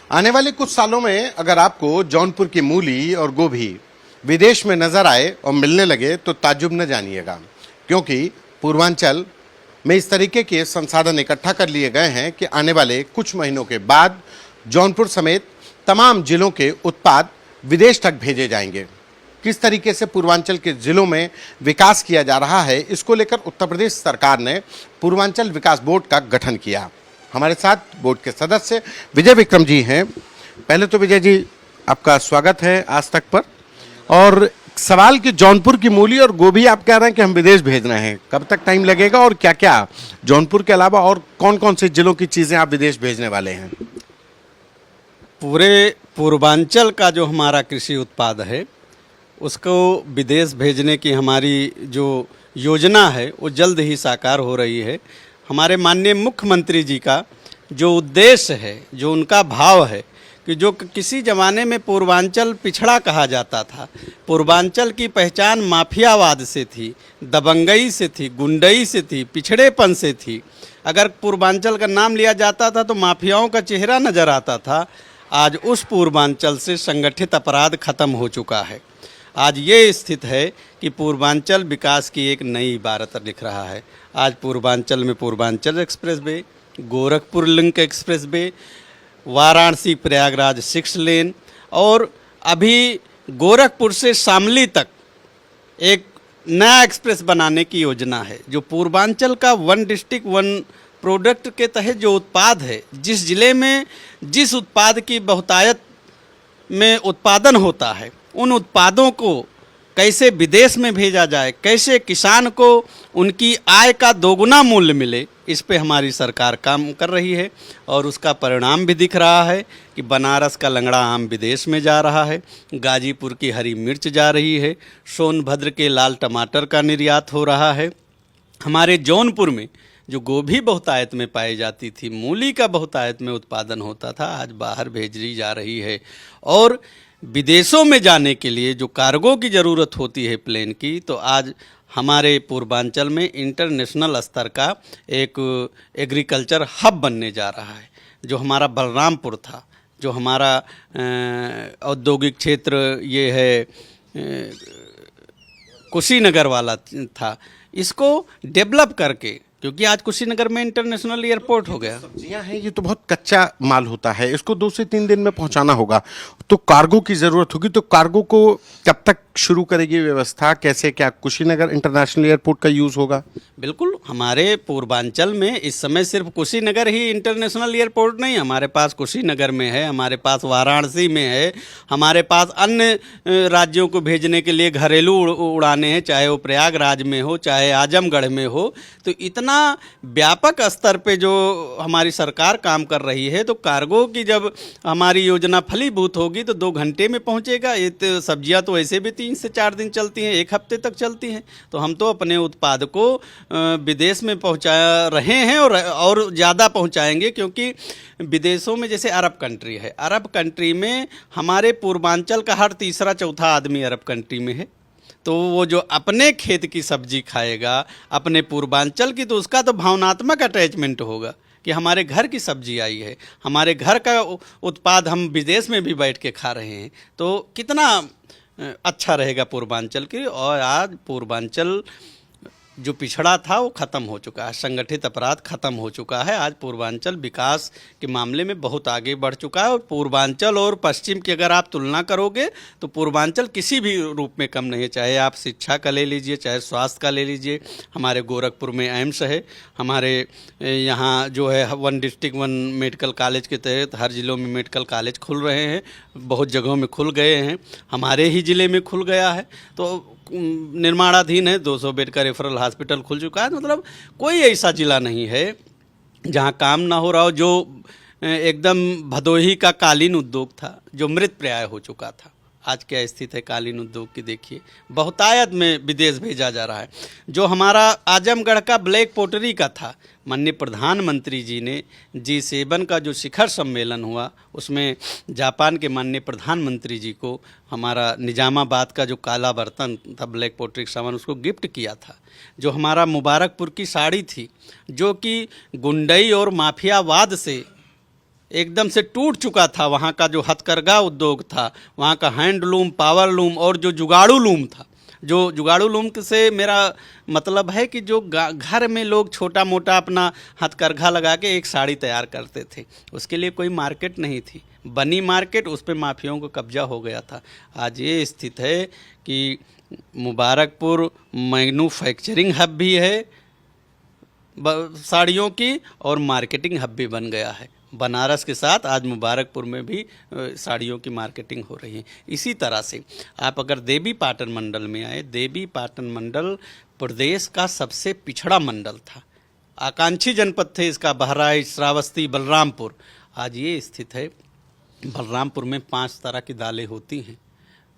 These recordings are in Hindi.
आने वाले कुछ सालों में अगर आपको जौनपुर की मूली और गोभी विदेश में नजर आए और मिलने लगे तो ताज्जुब न जानिएगा, क्योंकि पूर्वांचल में इस तरीके के संसाधन इकट्ठा कर लिए गए हैं कि आने वाले कुछ महीनों के बाद जौनपुर समेत तमाम जिलों के उत्पाद विदेश तक भेजे जाएंगे। किस तरीके से पूर्वांचल के जिलों में विकास किया जा रहा है, इसको लेकर उत्तर प्रदेश सरकार ने पूर्वांचल विकास बोर्ड का गठन किया। हमारे साथ बोर्ड के सदस्य विजय विक्रम जी हैं। पहले तो विजय जी, आपका स्वागत है आज तक पर। और सवाल कि जौनपुर की मूली और गोभी आप कह रहे हैं कि हम विदेश भेज रहे हैं, कब तक टाइम लगेगा और क्या क्या जौनपुर के अलावा और कौन कौन से जिलों की चीज़ें आप विदेश भेजने वाले हैं? पूरे पूर्वांचल का जो हमारा कृषि उत्पाद है उसको विदेश भेजने की हमारी जो योजना है वो जल्द ही साकार हो रही है। हमारे माननीय मुख्यमंत्री जी का जो उद्देश्य है, जो उनका भाव है कि जो किसी ज़माने में पूर्वांचल पिछड़ा कहा जाता था, पूर्वांचल की पहचान माफियावाद से थी, दबंगई से थी, गुंडई से थी, पिछड़ेपन से थी। अगर पूर्वांचल का नाम लिया जाता था तो माफियाओं का चेहरा नज़र आता था। आज उस पूर्वांचल से संगठित अपराध खत्म हो चुका है। आज ये स्थित है कि पूर्वांचल विकास की एक नई इबारत लिख रहा है। आज पूर्वांचल में Purvanchal express way, Gorakhpur link express way, Varanasi Prayagraj 6 लेन और अभी गोरखपुर से शामली तक एक नया एक्सप्रेस बनाने की योजना है। जो पूर्वांचल का 1 डिस्ट्रिक्ट 1 प्रोडक्ट के तहत जो उत्पाद है, जिस जिले में जिस उत्पाद की बहुतायत में उत्पादन होता है, उन उत्पादों को कैसे विदेश में भेजा जाए, कैसे किसान को उनकी आय का दोगुना मूल्य मिले, इस पे हमारी सरकार काम कर रही है। और उसका परिणाम भी दिख रहा है कि बनारस का लंगड़ा आम विदेश में जा रहा है, गाजीपुर की हरी मिर्च जा रही है, सोनभद्र के लाल टमाटर का निर्यात हो रहा है। हमारे जौनपुर में जो गोभी बहुतायत में पाई जाती थी, मूली का बहुतायत में उत्पादन होता था, आज बाहर भेजी जा रही है। और विदेशों में जाने के लिए जो कार्गो की ज़रूरत होती है प्लेन की, तो आज हमारे पूर्वांचल में इंटरनेशनल स्तर का एक एग्रीकल्चर हब बनने जा रहा है। जो हमारा बलरामपुर था, जो हमारा औद्योगिक क्षेत्र ये है कुशीनगर वाला था, इसको डेवलप करके, क्योंकि आज कुशीनगर में इंटरनेशनल एयरपोर्ट हो गया। सब्जियां हैं, ये तो बहुत कच्चा माल होता है, इसको 2 से 3 दिन में पहुंचाना होगा, तो कार्गो की ज़रूरत होगी। तो कार्गो को कब तक शुरू करेगी व्यवस्था, कैसे, क्या कुशीनगर इंटरनेशनल एयरपोर्ट का यूज़ होगा? बिल्कुल, हमारे पूर्वांचल में इस समय सिर्फ कुशीनगर ही इंटरनेशनल एयरपोर्ट नहीं, हमारे पास कुशीनगर में है, हमारे पास वाराणसी में है, हमारे पास अन्य राज्यों को भेजने के लिए घरेलू उड़ानें हैं, चाहे वो प्रयागराज में हो, चाहे आजमगढ़ में हो। तो इतना व्यापक स्तर पे जो हमारी सरकार काम कर रही है, तो कार्गो की जब हमारी योजना फलीभूत होगी तो 2 घंटे में पहुंचेगा। ये तो सब्जियां तो ऐसे भी 3 से 4 दिन चलती हैं, 1 हफ्ते तक चलती हैं। तो हम तो अपने उत्पाद को विदेश में पहुंचा रहे हैं और ज़्यादा पहुंचाएंगे, क्योंकि विदेशों में जैसे अरब कंट्री है, अरब कंट्री में हमारे पूर्वांचल का हर तीसरा चौथा आदमी अरब कंट्री में है। तो वो जो अपने खेत की सब्जी खाएगा, अपने पूर्वांचल की, तो उसका तो भावनात्मक अटैचमेंट होगा कि हमारे घर की सब्जी आई है, हमारे घर का उत्पाद हम विदेश में भी बैठ के खा रहे हैं। तो कितना अच्छा रहेगा पूर्वांचल की। और आज पूर्वांचल जो पिछड़ा था वो ख़त्म हो चुका है, संगठित अपराध ख़त्म हो चुका है। आज पूर्वांचल विकास के मामले में बहुत आगे बढ़ चुका है। और पूर्वांचल और पश्चिम की अगर आप तुलना करोगे तो पूर्वांचल किसी भी रूप में कम नहीं है। चाहे आप शिक्षा का ले लीजिए, चाहे स्वास्थ्य का ले लीजिए। हमारे गोरखपुर में एम्स है, हमारे यहाँ जो है 1 डिस्ट्रिक्ट 1 मेडिकल कॉलेज के तहत हर ज़िलों में मेडिकल कॉलेज खुल रहे हैं, बहुत जगहों में खुल गए हैं, हमारे ही ज़िले में खुल गया है। तो निर्माणाधीन है, 200 बेड का रेफरल हॉस्पिटल खुल चुका है। मतलब कोई ऐसा ज़िला नहीं है जहाँ काम ना हो रहा हो। जो एकदम भदोही का कालीन उद्योग था, जो मृत प्राय हो चुका था, आज क्या स्थिति है कालीन उद्योग की देखिए, बहुतायत में विदेश भेजा जा रहा है। जो हमारा आजमगढ़ का ब्लैक पोटरी का था, माननीय प्रधानमंत्री जी ने G7 का जो शिखर सम्मेलन हुआ, उसमें जापान के माननीय प्रधानमंत्री जी को हमारा निजामाबाद का जो काला बर्तन था, ब्लैक पोटरी का सामान, उसको गिफ्ट किया था। जो हमारा मुबारकपुर की साड़ी थी, जो कि गुंडई और माफियावाद से एकदम से टूट चुका था। वहाँ का जो हथकरघा उद्योग था, वहाँ का हैंडलूम, पावरलूम और जो जुगाड़ू लूम था, जो जुगाड़ू लूम से मेरा मतलब है कि जो घर में लोग छोटा मोटा अपना हथकरघा लगा के एक साड़ी तैयार करते थे, उसके लिए कोई मार्केट नहीं थी। बनी मार्केट, उस पर माफियाओं को कब्जा हो गया था। आज ये स्थिति है कि मुबारकपुर मैन्युफैक्चरिंग हब भी है साड़ियों की और मार्केटिंग हब भी बन गया है। बनारस के साथ आज मुबारकपुर में भी साड़ियों की मार्केटिंग हो रही है। इसी तरह से आप अगर देवी पाटन मंडल में आए, देवी पाटन मंडल प्रदेश का सबसे पिछड़ा मंडल था, आकांक्षी जनपद थे इसका, बहराइच, श्रावस्ती, बलरामपुर। आज ये स्थित है, बलरामपुर में 5 तरह की दालें होती हैं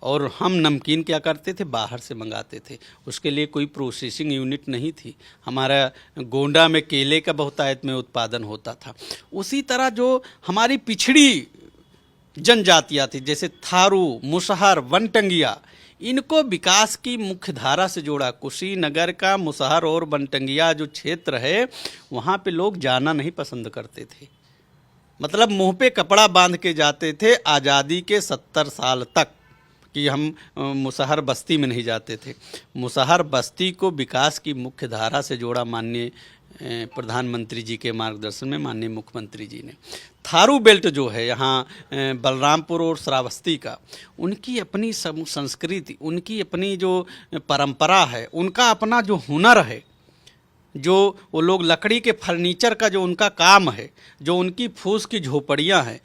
और हम नमकीन क्या करते थे, बाहर से मंगाते थे। उसके लिए कोई प्रोसेसिंग यूनिट नहीं थी। हमारा गोंडा में केले का बहुतायत में उत्पादन होता था। उसी तरह जो हमारी पिछड़ी जनजातियाँ थी, जैसे थारू, मुसहर, वनटंगिया, इनको विकास की मुख्य धारा से जोड़ा। कुशीनगर का मुसहर और वनटंगिया जो क्षेत्र है, वहाँ पे लोग जाना नहीं पसंद करते थे। मतलब मुँह पे कपड़ा बांध के जाते थे आज़ादी के 70 साल तक, कि हम मुसहर बस्ती में नहीं जाते थे। मुसहर बस्ती को विकास की मुख्य धारा से जोड़ा माननीय प्रधानमंत्री जी के मार्गदर्शन में, माननीय मुख्यमंत्री जी ने। थारू बेल्ट जो है यहाँ बलरामपुर और श्रावस्ती का, उनकी अपनी संस्कृति, उनकी अपनी जो परंपरा है, उनका अपना जो हुनर है, जो वो लोग लकड़ी के फर्नीचर का जो उनका काम है, जो उनकी फूस की झोपड़ियाँ हैं,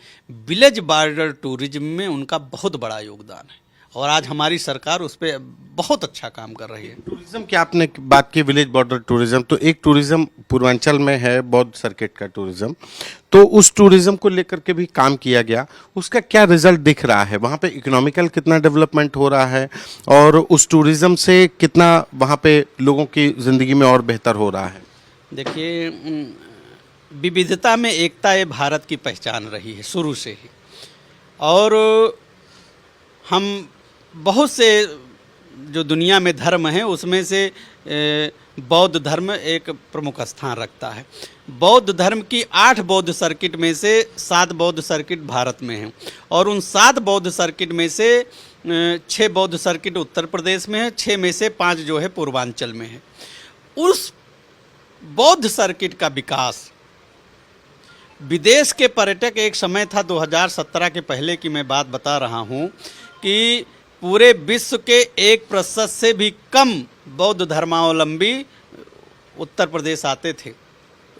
विलेज बॉर्डर टूरिज्म में उनका बहुत बड़ा योगदान है और आज हमारी सरकार उस पर बहुत अच्छा काम कर रही है। टूरिज्म की आपने बात की, विलेज बॉर्डर टूरिज्म, तो एक टूरिज्म पूर्वांचल में है बौद्ध सर्किट का टूरिज्म, तो उस टूरिज्म को लेकर के भी काम किया गया। उसका क्या रिजल्ट दिख रहा है? वहाँ पे इकोनॉमिकल कितना डेवलपमेंट हो रहा है और उस टूरिज्म से कितना वहाँ पे लोगों की ज़िंदगी में और बेहतर हो रहा है? देखिए, विविधता में एकता ये भारत की पहचान रही है शुरू से ही, और हम बहुत से जो दुनिया में धर्म हैं उसमें से बौद्ध धर्म एक प्रमुख स्थान रखता है। बौद्ध धर्म की 8 बौद्ध सर्किट में से 7 बौद्ध सर्किट भारत में हैं और उन 7 बौद्ध सर्किट में से 6 बौद्ध सर्किट उत्तर प्रदेश में है, 6 में से 5 जो है पूर्वांचल में है। उस बौद्ध सर्किट का विकास, विदेश के पर्यटक, एक समय था 2017 के पहले की मैं बात बता रहा हूँ कि पूरे विश्व के 1% से भी कम बौद्ध धर्मावलंबी उत्तर प्रदेश आते थे।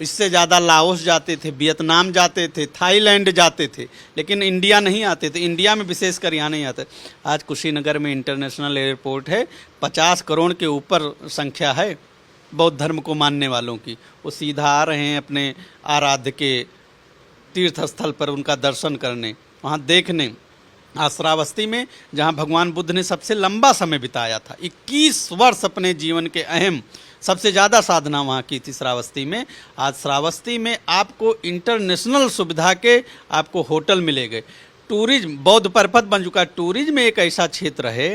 इससे ज़्यादा लाओस जाते थे, वियतनाम जाते थे, थाईलैंड जाते थे, लेकिन इंडिया नहीं आते थे। इंडिया में विशेषकर यहाँ नहीं आते। आज कुशीनगर में इंटरनेशनल एयरपोर्ट है, 50 करोड़ के ऊपर संख्या है बौद्ध धर्म को मानने वालों की। वो सीधा आ रहे हैं अपने आराध्य के तीर्थ स्थल पर उनका दर्शन करने, वहाँ देखने। आज श्रावस्ती में, जहाँ भगवान बुद्ध ने सबसे लंबा समय बिताया था, 21 वर्ष अपने जीवन के अहम, सबसे ज़्यादा साधना वहाँ की थी श्रावस्ती में। आज श्रावस्ती में आपको इंटरनेशनल सुविधा के आपको होटल मिलेंगे। टूरिज्म बौद्ध परपथ बन चुका है। टूरिज्म एक ऐसा क्षेत्र है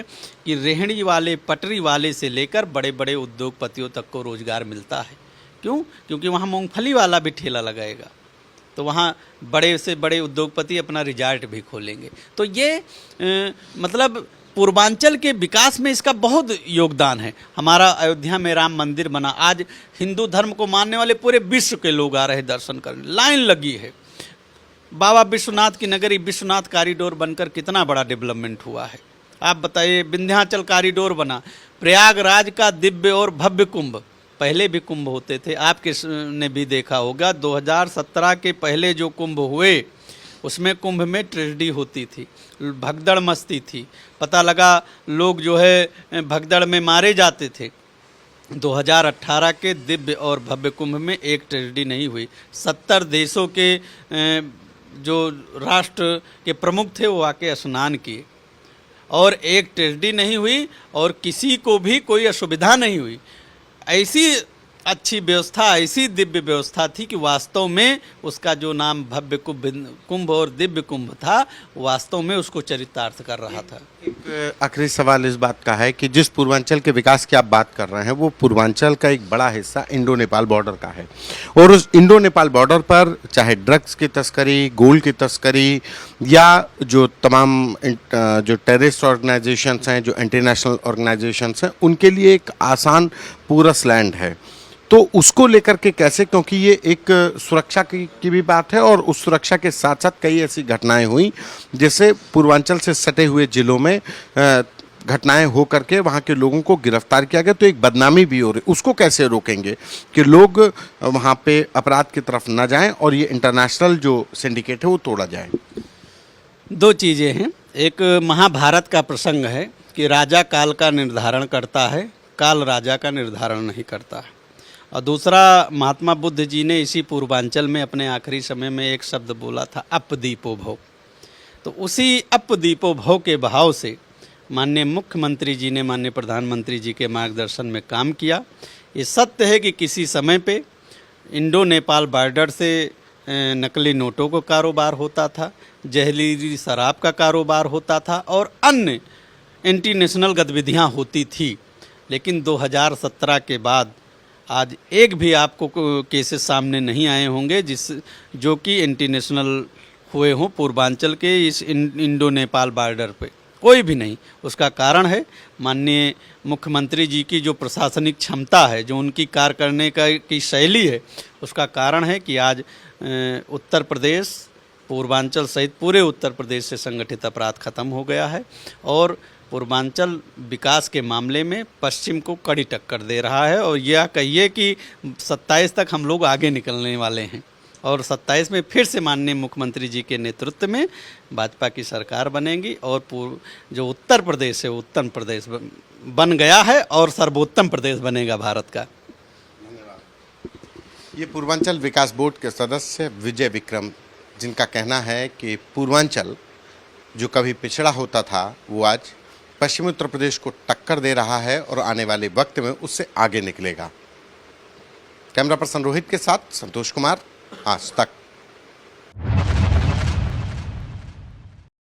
कि रेहड़ी वाले, पटरी वाले से लेकर बड़े बड़े उद्योगपतियों तक को रोजगार मिलता है। क्यों? क्योंकि वहाँ मूंगफली वाला भी ठेला लगाएगा, तो वहाँ बड़े से बड़े उद्योगपति अपना रिजॉर्ट भी खोलेंगे। तो ये मतलब पूर्वांचल के विकास में इसका बहुत योगदान है। हमारा अयोध्या में राम मंदिर बना, आज हिंदू धर्म को मानने वाले पूरे विश्व के लोग आ रहे हैं दर्शन करने, लाइन लगी है। बाबा विश्वनाथ की नगरी विश्वनाथ कॉरिडोर बनकर कितना बड़ा डेवलपमेंट हुआ है, आप बताइए। विंध्याचल कॉरिडोर बना, प्रयागराज का दिव्य और भव्य कुंभ, पहले भी कुंभ होते थे, आपके ने भी देखा होगा। 2017 के पहले जो कुंभ हुए उसमें कुंभ में ट्रेजेडी होती थी, भगदड़ मस्ती थी, पता लगा लोग जो है भगदड़ में मारे जाते थे। 2018 के दिव्य और भव्य कुंभ में एक ट्रेजेडी नहीं हुई। 70 देशों के जो राष्ट्र के प्रमुख थे वो आके स्नान किए और एक ट्रेजेडी नहीं हुई और किसी को भी कोई असुविधा नहीं हुई। ऐसी अच्छी व्यवस्था, ऐसी दिव्य व्यवस्था थी कि वास्तव में उसका जो नाम भव्य कुंभ और दिव्य कुंभ था, वास्तव में उसको चरितार्थ कर रहा था। एक आखिरी सवाल इस बात का है कि जिस पूर्वांचल के विकास की आप बात कर रहे हैं, वो पूर्वांचल का एक बड़ा हिस्सा इंडो नेपाल बॉर्डर का है, और उस इंडो नेपाल बॉर्डर पर चाहे ड्रग्स की तस्करी, गोल्ड की तस्करी, या जो तमाम जो टेररिस्ट ऑर्गेनाइजेशंस हैं, जो इंटरनेशनल ऑर्गेनाइजेशंस हैं, उनके लिए एक आसान पूरस लैंड है। तो उसको लेकर के कैसे, क्योंकि ये एक सुरक्षा की भी बात है, और उस सुरक्षा के साथ साथ कई ऐसी घटनाएं हुई जिससे पूर्वांचल से सटे हुए जिलों में घटनाएं हो करके वहाँ के लोगों को गिरफ्तार किया गया, तो एक बदनामी भी हो रही, उसको कैसे रोकेंगे कि लोग वहाँ पे अपराध की तरफ न जाएं और ये इंटरनेशनल जो सिंडिकेट है वो तोड़ा जाए? दो चीज़ें हैं। एक महाभारत का प्रसंग है कि राजा काल का निर्धारण करता है, काल राजा का निर्धारण नहीं करता है। और दूसरा, महात्मा बुद्ध जी ने इसी पूर्वांचल में अपने आखिरी समय में एक शब्द बोला था, अपदीपो भव। तो उसी अपदीपो भव के भाव से माननीय मुख्यमंत्री जी ने माननीय प्रधानमंत्री जी के मार्गदर्शन में काम किया। ये सत्य है कि किसी समय पे इंडो नेपाल बॉर्डर से नकली नोटों का कारोबार होता था, जहरीली शराब का कारोबार होता था, और अन्य एंटी नेशनल गतिविधियाँ होती थी। लेकिन 2017 के बाद आज एक भी आपको केसेस सामने नहीं आए होंगे जो कि एंटी नेशनल हुए हों पूर्वांचल के इस इंडो नेपाल बॉर्डर पे, कोई भी नहीं। उसका कारण है माननीय मुख्यमंत्री जी की जो प्रशासनिक क्षमता है, जो उनकी कार्य करने की शैली है, उसका कारण है कि आज उत्तर प्रदेश, पूर्वांचल सहित पूरे उत्तर प्रदेश से संगठित अपराध खत्म हो गया है, और पूर्वांचल विकास के मामले में पश्चिम को कड़ी टक्कर दे रहा है। और यह कहिए कि 27 तक हम लोग आगे निकलने वाले हैं, और 27 में फिर से माननीय मुख्यमंत्री जी के नेतृत्व में भाजपा की सरकार बनेगी, और जो उत्तर प्रदेश है, उत्तम प्रदेश बन गया है और सर्वोत्तम प्रदेश बनेगा भारत का। ये पूर्वांचल विकास बोर्ड के सदस्य विजय विक्रम, जिनका कहना है कि पूर्वांचल जो कभी पिछड़ा होता था वो आज पश्चिमी उत्तर प्रदेश को टक्कर दे रहा है और आने वाले वक्त में उससे आगे निकलेगा। कैमरा पर्सन रोहित के साथ संतोष कुमार, आज तक।